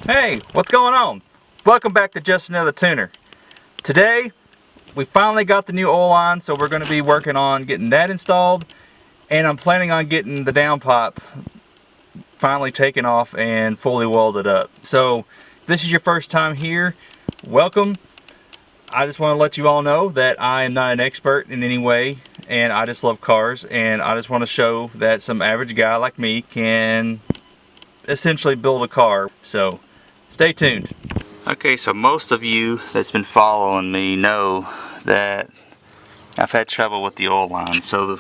Hey, what's going on? Welcome back to Just Another Tuner. Today, we finally got the new oil line, so we're going to be working on getting that installed, and I'm planning on getting the downpipe finally taken off and fully welded up. So, if this is your first time here, welcome. I just want to let you all know that I am not an expert in any way, and I just love cars, and I just want to show that some average guy like me can essentially build a car. So stay tuned. Okay, so most of you that's been following me know that I've had trouble with the oil line. So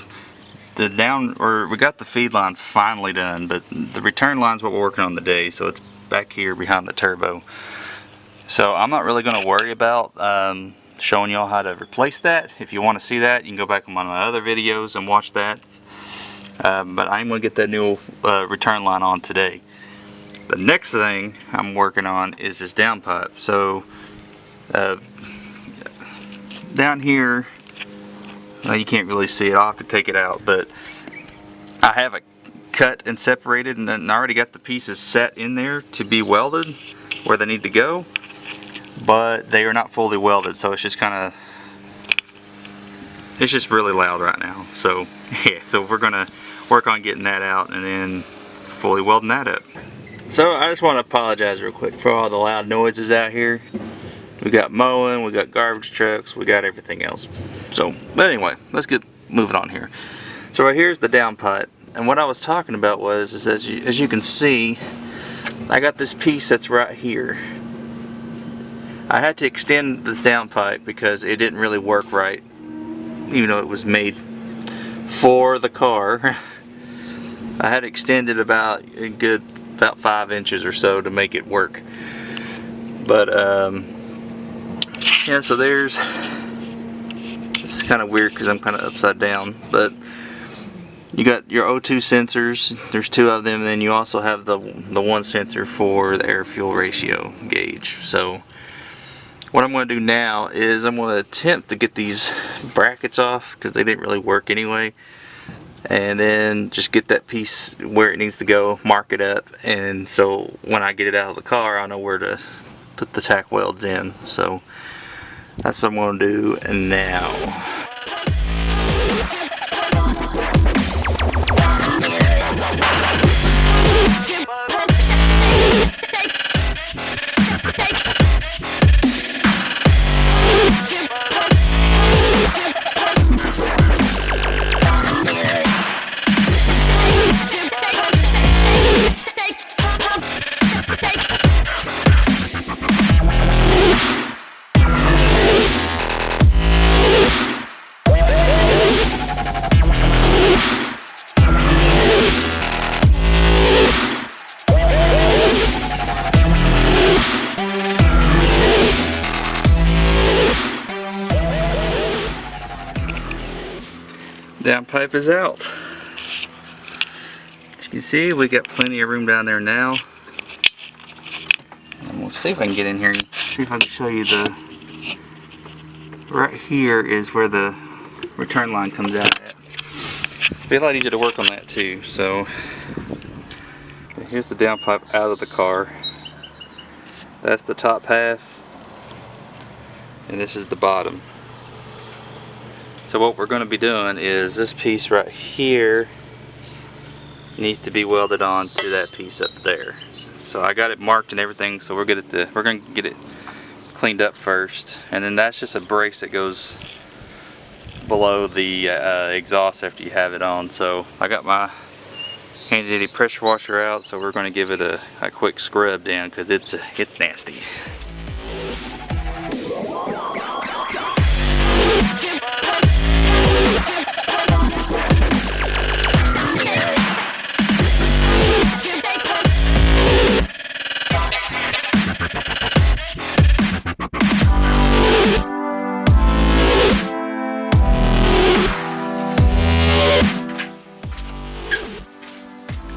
we got the feed line finally done, but the return line's what we're working on today, so it's back here behind the turbo. So I'm not really going to worry about showing y'all how to replace that. If you want to see that, you can go back on one of my other videos and watch that. But I'm going to get that new return line on today. The next thing I'm working on is this downpipe. So down here, well, you can't really see it. I'll have to take it out, but I have it cut and separated, and I already got the pieces set in there to be welded where they need to go, but they are not fully welded, so it's just really loud right now. So yeah, so we're gonna work on getting that out and then fully welding that up. So I just want to apologize real quick for all the loud noises out here. We got mowing, we got garbage trucks, we got everything else. So, but anyway, let's get moving on here. So right here's the downpipe, and what I was talking about was, as you can see, I got this piece that's right here. I had to extend this downpipe because it didn't really work right, even though it was made for the car. I had to extend it about 5 inches or so to make it work. But yeah, so this is kind of weird because I'm kind of upside down, but you got your O2 sensors. There's 2 of them, and then you also have the one sensor for the air fuel ratio gauge. So what I'm going to do now is I'm going to attempt to get these brackets off because they didn't really work anyway, and then just get that piece where it needs to go, mark it up, and so when I get it out of the car, I know where to put the tack welds in. So that's what I'm going to do now. Downpipe is out. As you can see, we got plenty of room down there now. And we'll see if I can get in here and see if I can show you right here is where the return line comes out at. It'll be a lot easier to work on that too. So here's the downpipe out of the car. That's the top half, and this is the bottom. So what we're going to be doing is this piece right here needs to be welded on to that piece up there. So I got it marked and everything, so we're going to get it cleaned up first, and then that's just a brace that goes below the exhaust after you have it on. So I got my handy dandy pressure washer out, so we're going to give it a quick scrub down because it's nasty.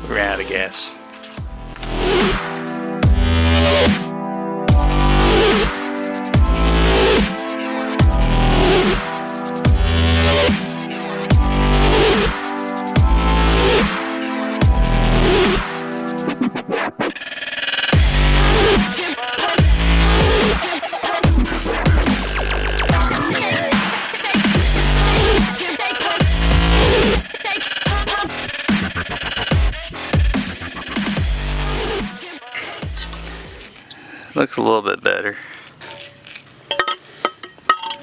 We're out of gas. Looks a little bit better.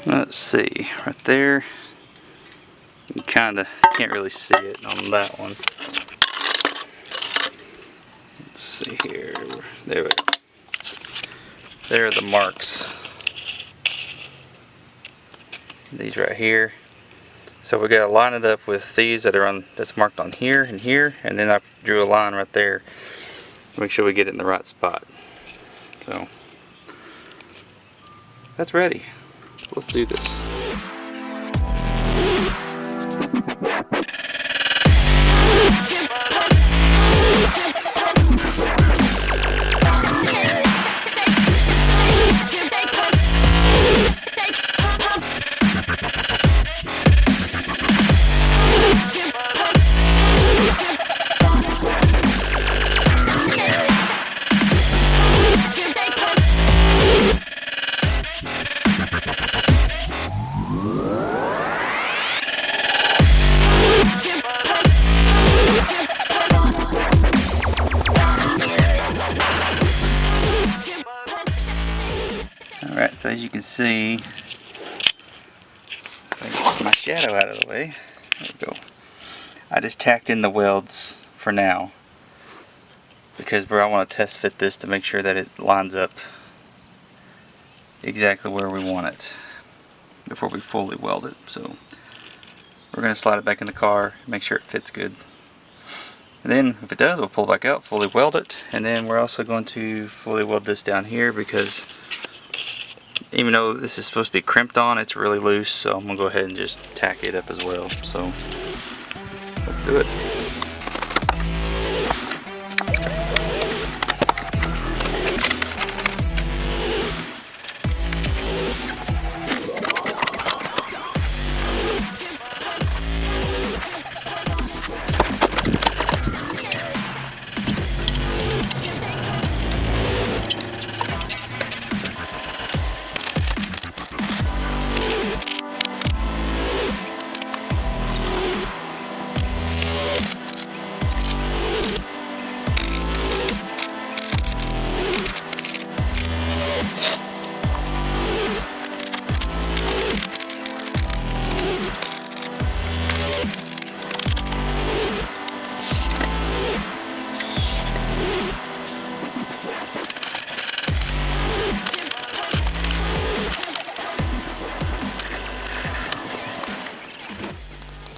Let's see, right there. You kinda can't really see it on that one. Let's see here. There we go. There are the marks. These right here. So we gotta line it up with these that are on, that's marked on here and here, and then I drew a line right there. Make sure we get it in the right spot. So that's ready. Let's do this. Alright, so as you can see, if I get my shadow out of the way, there we go. I just tacked in the welds for now, because I want to test fit this to make sure that it lines up exactly where we want it before we fully weld it. So we're going to slide it back in the car, make sure it fits good. And then if it does, we'll pull it back out, fully weld it, and then we're also going to fully weld this down here, because even though this is supposed to be crimped on, it's really loose, so I'm going to go ahead and just tack it up as well. So let's do it.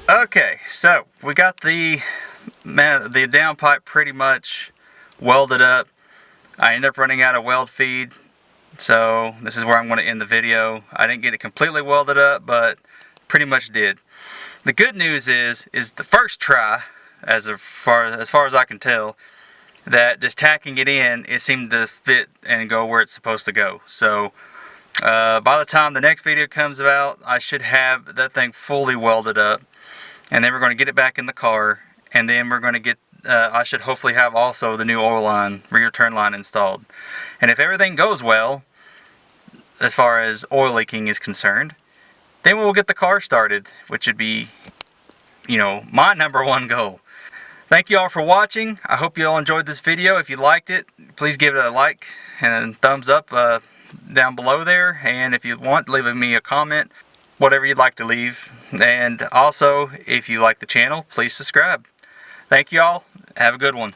Okay, so we got the downpipe pretty much welded up. I ended up running out of weld feed, so this is where I'm going to end the video. I didn't get it completely welded up, but pretty much did. The good news is the first try, as far as I can tell, that just tacking it in, it seemed to fit and go where it's supposed to go. So by the time the next video comes out, I should have that thing fully welded up. And then we're going to get it back in the car, and then we're going to get, I should hopefully have also the new oil line, rear turn line installed. And if everything goes well, as far as oil leaking is concerned, then we'll get the car started, which would be, you know, my #1 goal. Thank you all for watching. I hope you all enjoyed this video. If you liked it, please give it a like and a thumbs up down below there. And if you want, leave me a comment, whatever you'd like to leave. And also, if you like the channel, please subscribe. Thank you all. Have a good one.